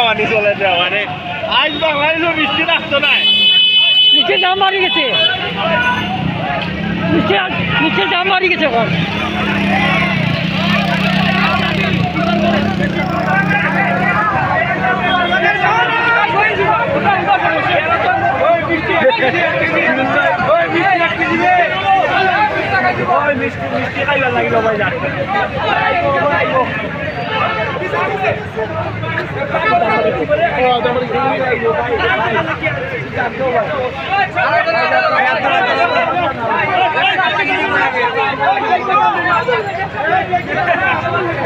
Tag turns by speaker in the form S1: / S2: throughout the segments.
S1: পানি চলে যাওয়া মানে আজ বাংলাদেশও মিষ্টি রাখতো না
S2: মিষ্টির দাম বাড়ি গেছে মিষ্টির দাম বাড়ি গেছে এখন
S1: মিষ্টি খাইবার লাগিল ভাই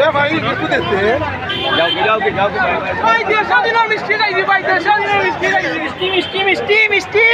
S3: ভাই একটু দেখতে
S2: ভাই দেড়শো দিনের মিষ্টি খাইছি ভাই 150 দিনের মিষ্টি খাইছি মিষ্টি মিষ্টি মিষ্টি মিষ্টি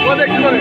S3: ও দেখতে পারে